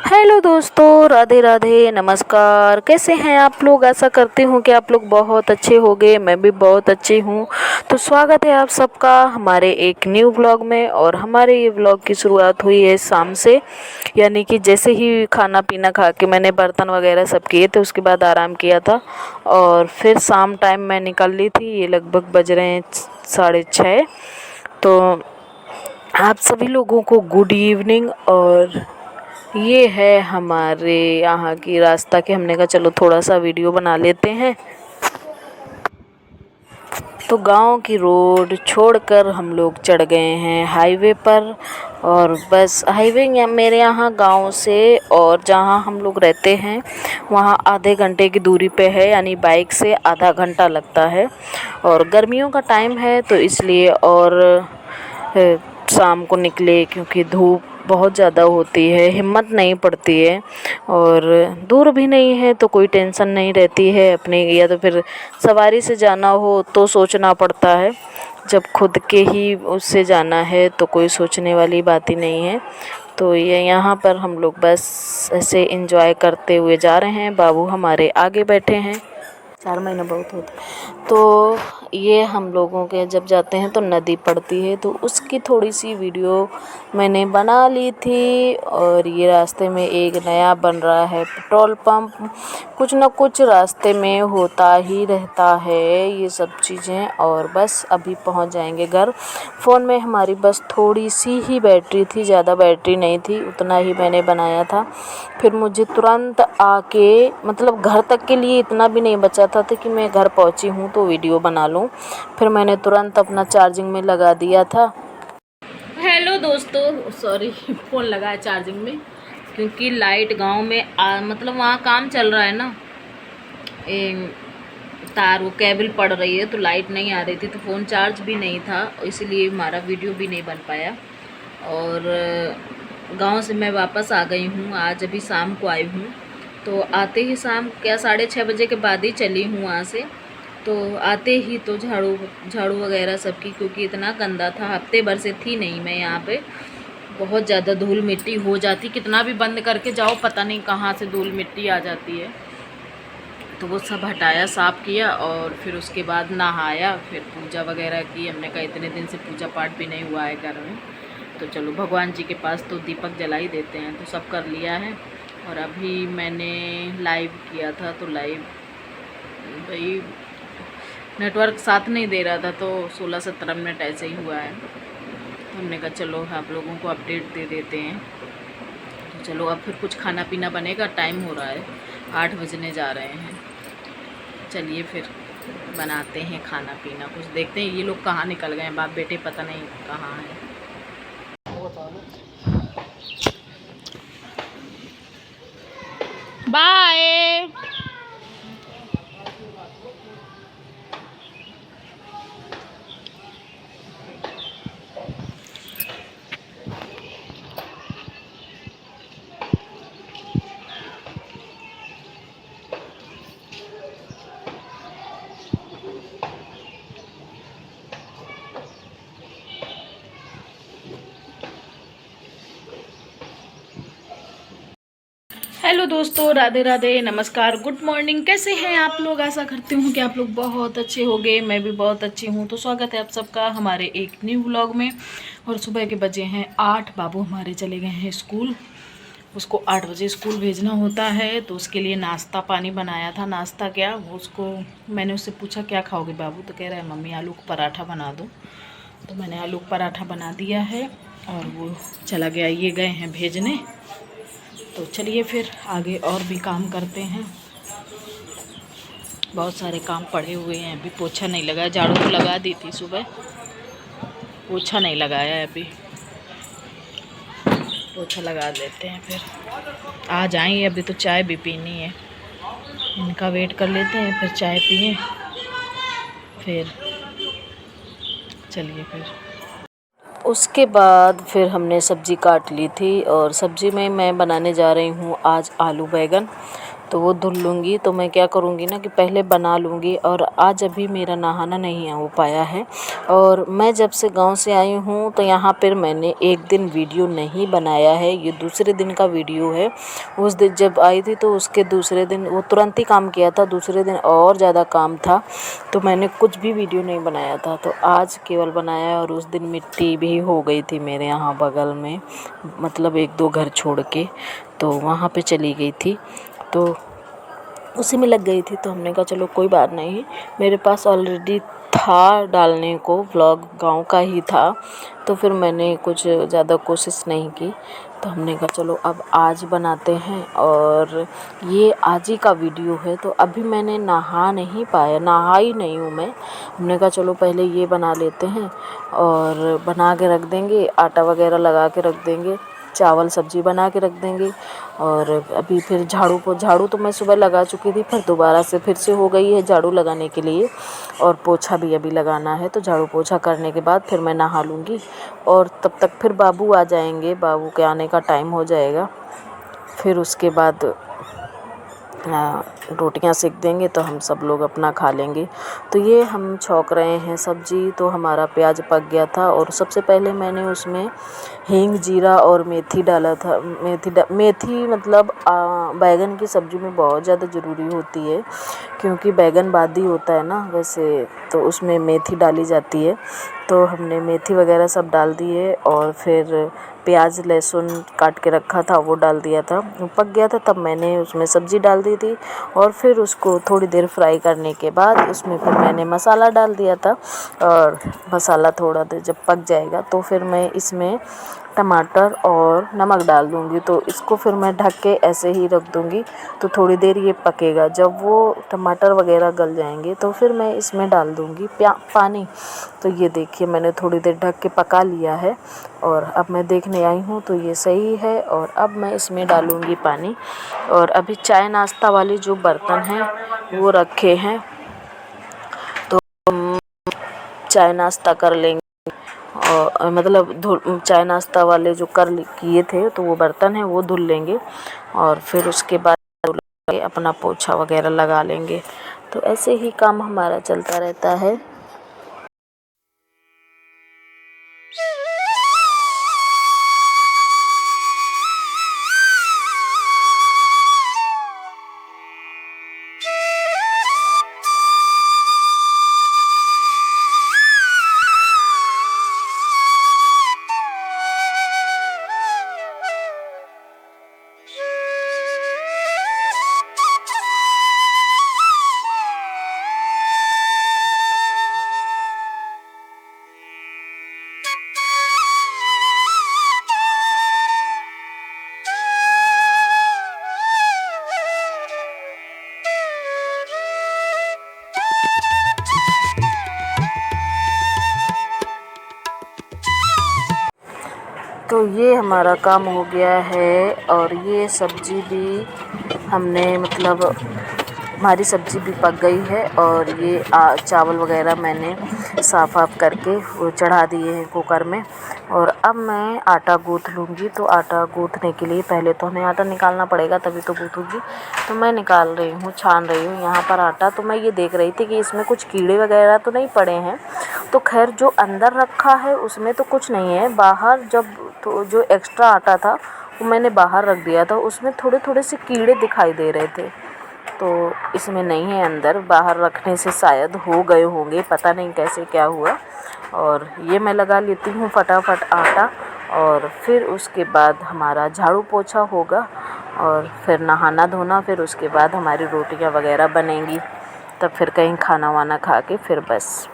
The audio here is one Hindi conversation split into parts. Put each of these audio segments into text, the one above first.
हेलो दोस्तों, राधे राधे, नमस्कार। कैसे हैं आप लोग? आशा करती हूँ कि आप लोग बहुत अच्छे होंगे। मैं भी बहुत अच्छी हूँ। तो स्वागत है आप सबका हमारे एक न्यू व्लॉग में। और हमारे ये व्लॉग की शुरुआत हुई है शाम से, यानी कि जैसे ही खाना पीना खा के मैंने बर्तन वगैरह सब किए थे, उसके बाद आराम किया था और फिर शाम टाइम मैं निकल ली थी। ये लगभग बज रहे हैं 6:30। तो आप सभी लोगों को गुड इवनिंग। और ये है हमारे यहाँ की रास्ता कि हमने कहा चलो थोड़ा सा वीडियो बना लेते हैं। तो गांव की रोड छोड़कर हम लोग चढ़ गए हैं हाईवे पर। और बस हाईवे मेरे यहाँ गांव से और जहाँ हम लोग रहते हैं वहाँ आधे घंटे की दूरी पे है, यानी बाइक से आधा घंटा लगता है। और गर्मियों का टाइम है तो इसलिए और शाम को निकले क्योंकि धूप बहुत ज़्यादा होती है, हिम्मत नहीं पड़ती है। और दूर भी नहीं है तो कोई टेंशन नहीं रहती है अपने, या तो फिर सवारी से जाना हो तो सोचना पड़ता है। जब खुद के ही उससे जाना है तो कोई सोचने वाली बात ही नहीं है। तो ये यहाँ पर हम लोग बस ऐसे एंजॉय करते हुए जा रहे हैं। बाबू हमारे आगे बैठे हैं। 4 महीना बहुत होता। तो ये हम लोगों के जब जाते हैं तो नदी पड़ती है, तो उसकी थोड़ी सी वीडियो मैंने बना ली थी। और ये रास्ते में एक नया बन रहा है पेट्रोल पंप। कुछ ना कुछ रास्ते में होता ही रहता है ये सब चीज़ें। और बस अभी पहुंच जाएंगे घर। फ़ोन में हमारी बस थोड़ी सी ही बैटरी थी, ज़्यादा बैटरी नहीं थी, उतना ही मैंने बनाया था। फिर मुझे तुरंत आके, मतलब घर तक के लिए इतना भी नहीं बचा था कि मैं घर पहुंची हूँ तो वीडियो बना लूँ। फिर मैंने तुरंत अपना चार्जिंग में लगा दिया था। हेलो दोस्तों, सॉरी फ़ोन लगा है चार्जिंग में क्योंकि लाइट गांव में मतलब वहाँ काम चल रहा है ना, तार वो केबल पड़ रही है तो लाइट नहीं आ रही थी, तो फ़ोन चार्ज भी नहीं था, इसलिए हमारा वीडियो भी नहीं बन पाया। और गांव से मैं वापस आ गई हूँ, आज अभी शाम को आई हूँ। तो आते ही शाम क्या 6:30 बजे के बाद ही चली हूँ वहाँ से। तो आते ही तो झाड़ू वगैरह सबकी, क्योंकि इतना गंदा था, हफ्ते भर से थी नहीं मैं यहाँ पे। बहुत ज़्यादा धूल मिट्टी हो जाती, कितना भी बंद करके जाओ पता नहीं कहाँ से धूल मिट्टी आ जाती है। तो वो सब हटाया, साफ़ किया और फिर उसके बाद नहाया, फिर पूजा वगैरह की। हमने कहा इतने दिन से पूजा पाठ भी नहीं हुआ है घर में, तो चलो भगवान जी के पास तो दीपक जला ही देते हैं। तो सब कर लिया है। और अभी मैंने लाइव किया था, तो लाइव भाई नेटवर्क साथ नहीं दे रहा था, तो 16-17 मिनट ऐसे ही हुआ है। तो हमने कहा चलो आप लोगों को अपडेट दे देते हैं। तो चलो अब फिर कुछ खाना पीना बनेगा, टाइम हो रहा है 8 बजने जा रहे हैं। चलिए फिर बनाते हैं खाना पीना, कुछ देखते हैं। ये लोग कहाँ निकल गए हैं, बाप बेटे पता नहीं कहाँ हैं। बाय। हेलो दोस्तों, राधे राधे, नमस्कार, गुड मॉर्निंग। कैसे हैं आप लोग? आशा करती हूँ कि आप लोग बहुत अच्छे होंगे। मैं भी बहुत अच्छी हूँ। तो स्वागत है आप सबका हमारे एक न्यू व्लॉग में। और सुबह के बजे हैं 8। बाबू हमारे चले गए हैं स्कूल। उसको 8 बजे स्कूल भेजना होता है, तो उसके लिए नाश्ता पानी बनाया था। नाश्ता क्या, वो उसको मैंने उससे पूछा क्या खाओगे बाबू, तो कह रहा है मम्मी आलू का पराठा बना दो। तो मैंने आलू का पराठा बना दिया है और वो चला गया, ये गए हैं भेजने। तो चलिए फिर आगे और भी काम करते हैं। बहुत सारे काम पड़े हुए हैं, अभी पोछा नहीं लगाया। झाड़ू तो लगा दी थी सुबह, पोछा नहीं लगाया है अभी। पोछा लगा देते हैं, फिर आ जाएंगे। अभी तो चाय भी पीनी है, इनका वेट कर लेते हैं, फिर चाय पिए, फिर चलिए फिर। उसके बाद फिर हमने सब्ज़ी काट ली थी और सब्ज़ी में मैं बनाने जा रही हूँ आज आलू बैंगन। तो वो धुल लूँगी। तो मैं क्या करूँगी ना कि पहले बना लूँगी। और आज अभी मेरा नहाना नहीं हो पाया है। और मैं जब से गांव से आई हूँ तो यहाँ पर मैंने एक दिन वीडियो नहीं बनाया है, ये दूसरे दिन का वीडियो है। उस दिन जब आई थी तो उसके दूसरे दिन वो तुरंत ही काम किया था, दूसरे दिन और ज़्यादा काम था तो मैंने कुछ भी वीडियो नहीं बनाया था। तो आज केवल बनाया है। और उस दिन मिट्टी भी हो गई थी मेरे यहाँ बगल में, मतलब 1-2 घर छोड़ के, तो वहाँ पे चली गई थी तो उसी में लग गई थी। तो हमने कहा चलो कोई बात नहीं, मेरे पास ऑलरेडी था डालने को, व्लॉग गांव का ही था। तो फिर मैंने कुछ ज़्यादा कोशिश नहीं की। तो हमने कहा चलो अब आज बनाते हैं। और ये आज ही का वीडियो है। तो अभी मैंने नहा नहीं पाया, नहा ही नहीं हूँ मैं। हमने कहा चलो पहले ये बना लेते हैं और बना के रख देंगे, आटा वगैरह लगा के रख देंगे, चावल सब्ज़ी बना के रख देंगे। और अभी फिर झाड़ू तो मैं सुबह लगा चुकी थी, फिर दोबारा से फिर से हो गई है झाड़ू लगाने के लिए। और पोछा भी अभी लगाना है। तो झाड़ू पोछा करने के बाद फिर मैं नहा लूँगी। और तब तक फिर बाबू आ जाएंगे, बाबू के आने का टाइम हो जाएगा। फिर उसके बाद रोटियां सेक देंगे तो हम सब लोग अपना खा लेंगे। तो ये हम छौंक रहे हैं सब्ज़ी। तो हमारा प्याज पक गया था और सबसे पहले मैंने उसमें हींग, जीरा और मेथी डाला था। मेथी मतलब बैगन की सब्ज़ी में बहुत ज़्यादा ज़रूरी होती है, क्योंकि बैगन बादी होता है ना वैसे, तो उसमें मेथी डाली जाती है। तो हमने मेथी वगैरह सब डाल दिए और फिर प्याज लहसुन काट के रखा था वो डाल दिया था। वो पक गया था तब मैंने उसमें सब्ज़ी डाल दी थी। और फिर उसको थोड़ी देर फ्राई करने के बाद उसमें फिर मैंने मसाला डाल दिया था। और मसाला थोड़ा देर जब पक जाएगा तो फिर मैं इसमें टमाटर और नमक डाल दूँगी। तो इसको फिर मैं ढक के ऐसे ही रख दूँगी। तो थोड़ी देर ये पकेगा। जब वो टमाटर वगैरह गल जाएंगे तो फिर मैं इसमें डाल दूँगी पानी। तो ये देखिए मैंने थोड़ी देर ढक के पका लिया है। और अब मैं देखने आई हूँ तो ये सही है। और अब मैं इसमें डालूँगी पानी। और अभी चाय नाश्ता वाले जो बर्तन हैं वो रखे हैं, तो चाय नाश्ता कर लेंगे। और मतलब चाय नाश्ता वाले जो किए थे तो वो बर्तन हैं वो धुल लेंगे। और फिर उसके बाद अपना पोछा वगैरह लगा लेंगे। तो ऐसे ही काम हमारा चलता रहता है। तो ये हमारा काम हो गया है। और ये सब्ज़ी भी हमने मतलब हमारी सब्ज़ी भी पक गई है। और ये चावल वगैरह मैंने साफ़ करके वो चढ़ा दिए हैं कुकर में। और अब मैं आटा गूँथ लूँगी। तो आटा गूँथने के लिए पहले तो हमें आटा निकालना पड़ेगा तभी तो गूँथूँगी। तो मैं निकाल रही हूँ, छान रही हूँ यहाँ पर आटा। तो मैं ये देख रही थी कि इसमें कुछ कीड़े वगैरह तो नहीं पड़े हैं। तो खैर जो अंदर रखा है उसमें तो कुछ नहीं है। बाहर तो जो एक्स्ट्रा आटा था वो मैंने बाहर रख दिया था, उसमें थोड़े थोड़े से कीड़े दिखाई दे रहे थे। तो इसमें नहीं है अंदर, बाहर रखने से शायद हो गए होंगे, पता नहीं कैसे क्या हुआ। और ये मैं लगा लेती हूँ फटाफट आटा। और फिर उसके बाद हमारा झाड़ू पोछा होगा और फिर नहाना धोना, फिर उसके बाद हमारी रोटियां वगैरह बनेंगी। तब फिर कहीं खाना वाना खा के फिर बस।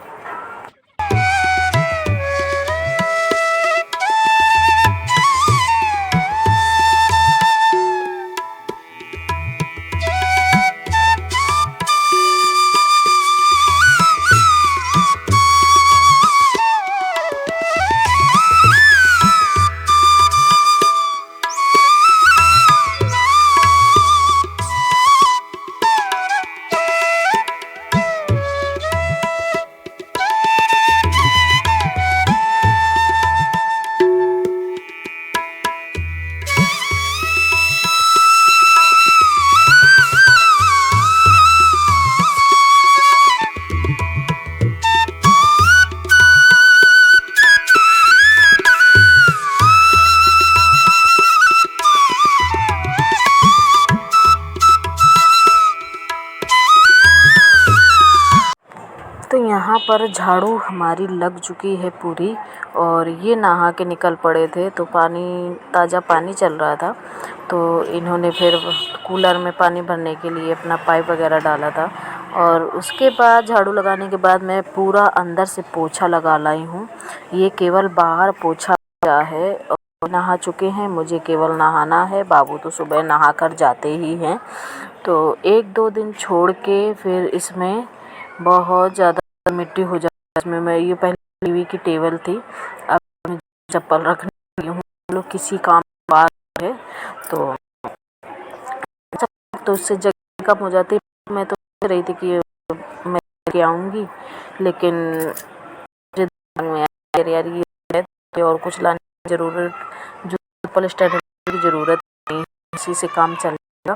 यहाँ पर झाड़ू हमारी लग चुकी है पूरी, और ये नहा के निकल पड़े थे तो पानी, ताज़ा पानी चल रहा था, तो इन्होंने फिर कूलर में पानी भरने के लिए अपना पाइप वगैरह डाला था। और उसके बाद झाड़ू लगाने के बाद मैं पूरा अंदर से पोछा लगा लाई हूँ। ये केवल बाहर पोछा लगा है और नहा चुके हैं, मुझे केवल नहाना है। बाबू तो सुबह नहा कर जाते ही हैं, तो 1-2 दिन छोड़ के फिर इसमें बहुत ज़्यादा मिट्टी हो जाती है। इसमें मैं ये पहले टीवी की टेबल थी, अब चप्पल रखने लगी हूँ। लोग किसी काम बात है तो उससे जगह कम हो जाती है। मैं तो सोच रही थी कि मैं लेके आऊँगी, लेकिन मुझे दिमाग में आया यार ये है और कुछ लाने की ज़रूरत, जो चप्पल स्टैंड की ज़रूरत नहीं है, इसी से काम चलेगा।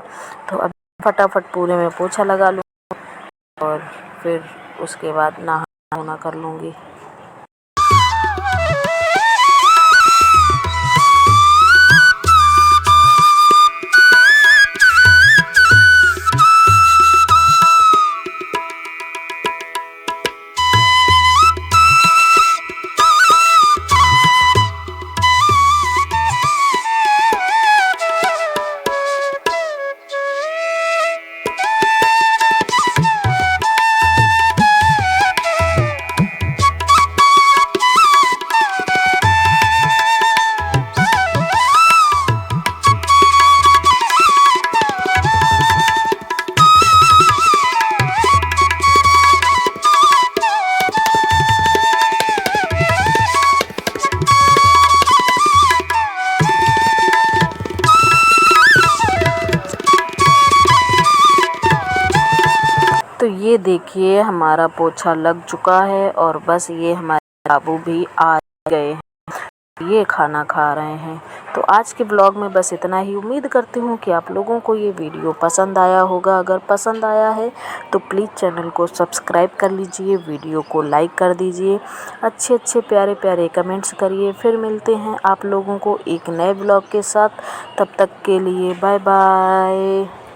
तो अब फटाफट पूरे में पोछा लगा लूँ और फिर उसके बाद नहा कर लूँगी। तो ये देखिए हमारा पोछा लग चुका है और बस ये हमारे बाबू भी आ गए हैं, ये खाना खा रहे हैं। तो आज के ब्लॉग में बस इतना ही। उम्मीद करती हूँ कि आप लोगों को ये वीडियो पसंद आया होगा। अगर पसंद आया है तो प्लीज़ चैनल को सब्सक्राइब कर लीजिए, वीडियो को लाइक कर दीजिए, अच्छे अच्छे प्यारे प्यारे कमेंट्स करिए। फिर मिलते हैं आप लोगों को एक नए ब्लॉग के साथ, तब तक के लिए बाय बाय।